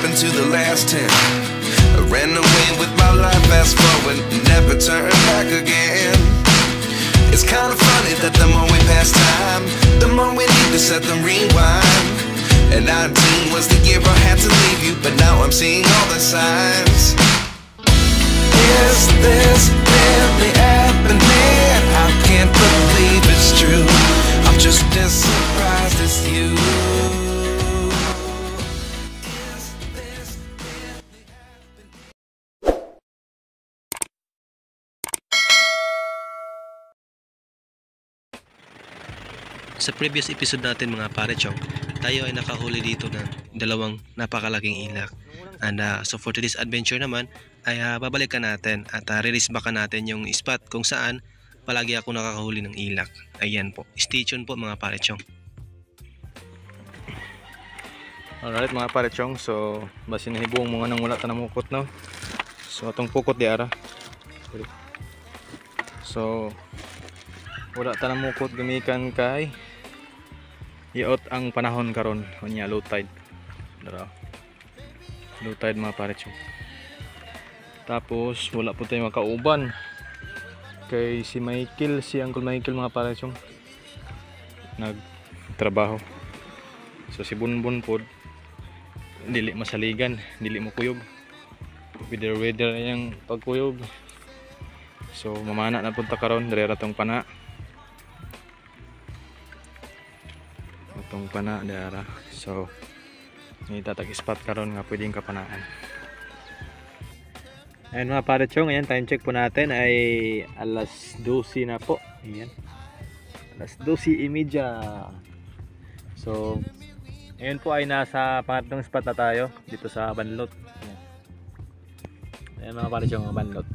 happened to the last 10? I ran away with my life, fast forward, never turn back again. It's kind of funny that the more we pass time, the more we need to set the rewind. And 19 was the year I had to leave you, but now I'm seeing all the signs. Is this really happening? I can't believe it's true. I'm just as surprised as you. Sa previous episode natin mga parechong, tayo ay nakahuli dito ng dalawang napakalaking ilak. And so for today's adventure naman ay babalikan natin at release back natin yung spot kung saan palagi ako nakakahuli ng ilak. Ayan po, stay tuned po mga parechong. Alright mga parechong, so basin nahibong mga nang wala ta namukot no. So atong pukot di ara. So wala ta namukot gamikan kay iot ang panahon karon unya low tide. Dara. Low tide mga parechong. Tapos wala po tayong makauban kay si Michael, si Uncle Michael mga parechong nagtrabaho. So si Bunbun po dili masaligan, dili mo kuyog. Weather yang pagkuyog. So mamana na punta karon dire ratong pana. Ratong pana dara. So may tatag spot karon nga pwedeng kapanaan. Ayan mga parechong, ayan time check po natin ay alas 12 na po. Ayan. Alas 12:30. So ayan po ay nasa pangatlong spot na tayo dito sa Banlot. Ayan mga parechong, mga Banlot.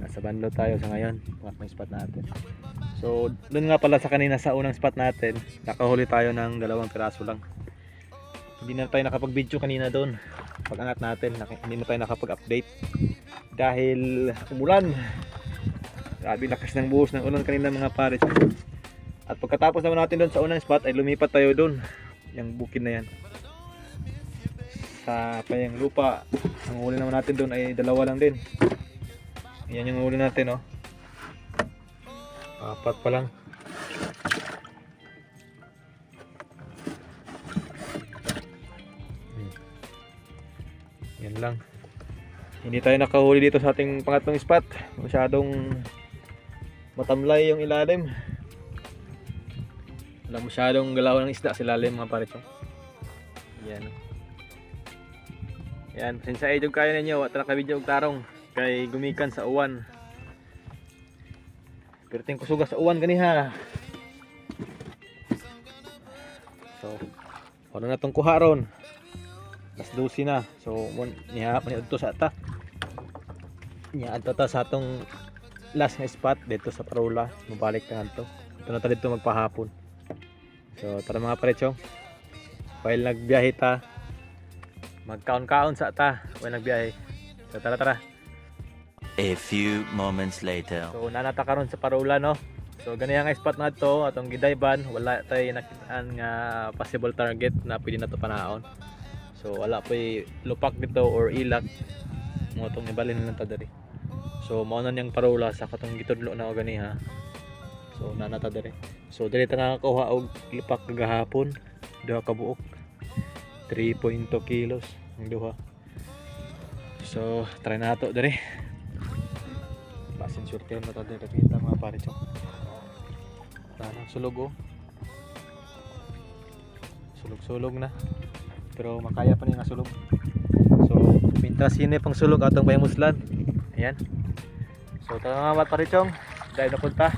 Nasa Banlot tayo sa ngayon, pangatlong spot natin. So doon nga pala sa kanina sa unang spot natin, nakahuli tayo ng 2 piraso lang. Hindi na tayo nakapag-video kanina doon. Pag angat natin, hindi na tayo nakapag-update dahil umulan. Grabe lakas ng buhos ng ulan kanina mga pares. At pagkatapos naman natin doon sa unang spot ay lumipat tayo doon. Yung bukid na yan. Sa payang lupa, ang huli naman natin doon ay 2 lang din. Yan yung huli natin, oh. 4 pa lang. Yan lang. Hindi tayo nakahuli dito sa ating pangatlong spot. Masyadong matamlay yung ilalim. Wala masyadong galaw ng isda sa ilalim mga parechong. Yan. Yan, pasensya ay kayo ninyo at naka-video og tarong kay gumikan sa uwan. Pero ting kusuga sa uwan ganiha. So, ano na tong kuha ron? Alas 12 na. So, nihapon ni adto sa ata. Nya adto ta sa atong last nga spot dito sa Parola. Mabalik na adto. Ito na ta dito magpahapon. So, tara mga parechong. While nagbiyahe ta, magkaon-kaon sa ata while nagbiyahe. So, tara. A few moments later. So, nanata karon sa Parola no. So, ganyan nga spot na to atong gidayban, wala tay nakitaan nga possible target na pwede na to panaon. So wala po lupak dito or ilak mo itong ibalin lang ta diri. So mao na niyang Parola sa katong gitudlo na o ganiha. So nanata diri. So diri ta nakakuha og lupak kagahapon, 2 ka buok. 3.2 kilos ang duha. So try na to diri. Basin surten mo ta diri kita mga parechong. Tara sulog oh. Sulog-sulog na. Pero makaya pa niya nga sulog. So mintas sini pang sulog atong payamuslan. Ayan. So tara mga parechong, dahil napunta.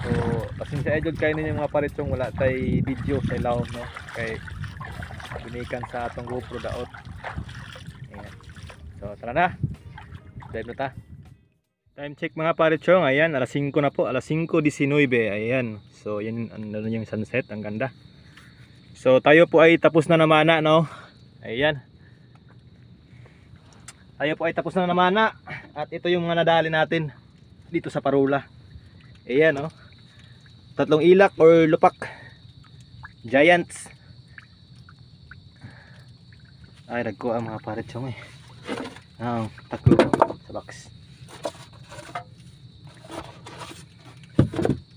So pasensya ay jud kay ninyo mga parechong, wala tay video sa ilawom no kay binikan sa atong GoPro daot. Ayan. So tara na. Dahil na ta. Time check mga parechong, ayan alas 5 na po, alas 5:19. Ayan. So yan ano yung sunset, ang ganda. So tayo po ay tapos na namana no. Ayan. Tayo po ay tapos na namana at ito yung mga nadali natin dito sa Parola. Ayan oh. 3 ilak or lupak. Giants. Ay, nagko ang mga parechong eh. Ang taklo sa box.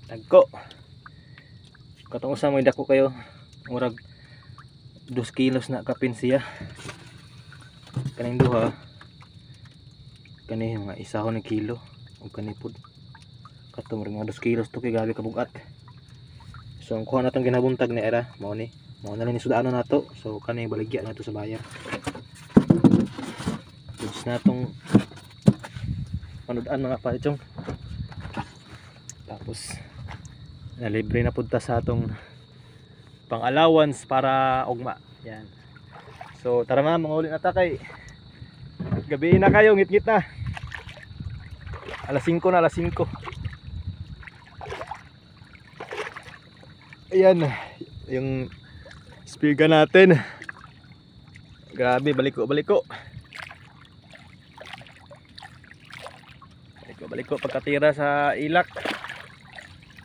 Nagko. Katong usa mo dako kayo. Murag 2 kilos na kapin siya. Kaning duha. Kani mga 1 kilo. O kani pud. Katong mga 2 kilos to kay gabi kabugat. So ang kuha natong ginabuntag ni era mao ni. Mao na lang ni sudano nato. So kani baligya nato sa bayan. Goods natong panudan mga parechong. Tapos nalibre na punta sa atong pang allowance para ugma. Yan. So tara na mga uli na ta kay gabi na kayo, ngit-ngit na. Alas 5 na, alas 5. Ayan yung spiga natin. Grabe, baliko pagkatira sa ilak.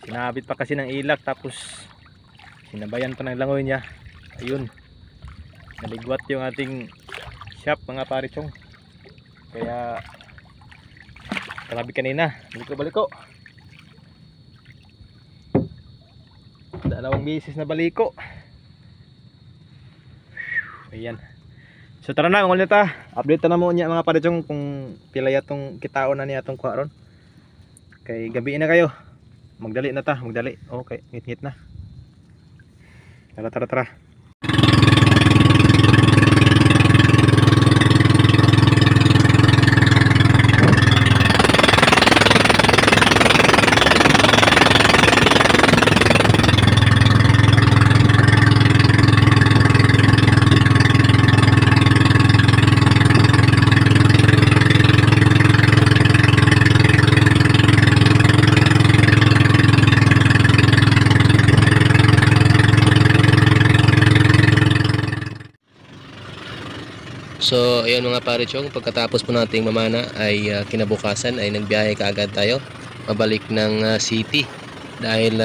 Sinabit pa kasi ng ilak tapos sinabayan pa ng langoy niya. Ayun, naligwat yung ating shop mga parechong. Kaya grabe kanina, baliko. Dalawang bisis na baliko. Ayan. So tara na, ungol na ta. Update na mo niya mga parechong kung pilay atong kitaon na niya atong kuha ron. Kay gabi na kayo. Magdali na ta, magdali. Okay, ngit-ngit na. Tara. So ayun mga parechong, pagkatapos po nating mamana ay kinabukasan ay nagbiyahe kaagad tayo pabalik ng city dahil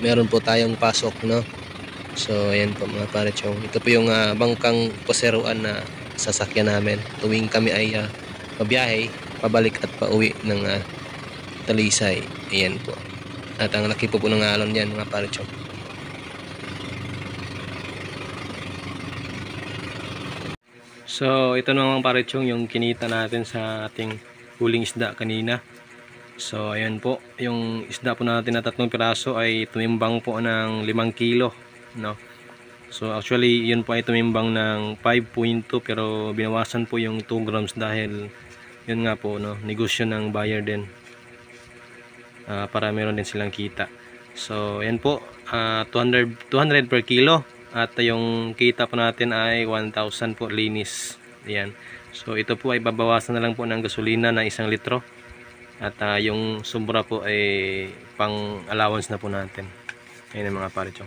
meron po tayong pasok, no. So ayan po mga parechong, ito po yung bangkang poseruan na sasakyan namin tuwing kami ay mabiyahe pabalik at pauwi ng Talisay. Ayan po, at ang laki po ng alon yan mga parechong. So ito naman parechong yung kinita natin sa ating huling isda kanina. So ayan po, yung isda po natin na 3 piraso ay tumimbang po ng 5 kilo, no. So actually yun po ay tumimbang ng 5.2 pero binawasan po yung 2 grams dahil yun nga po, no, negosyo ng buyer din, para meron din silang kita. So ayan po, 200 per kilo. At yung kita po natin ay 1,000 po linis. Ayan. So ito po ay babawasan na lang po ng gasolina na 1 litro. At yung sobra po ay pang allowance na po natin. Ayan ang mga parechong.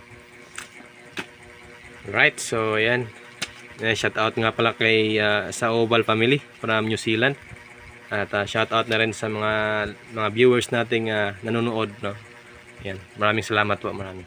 Right, so ayan. Shout out nga pala kay sa Oval family from New Zealand. At shout out na rin sa mga viewers nating nanonood, no. Ayan. Maraming salamat po, marami.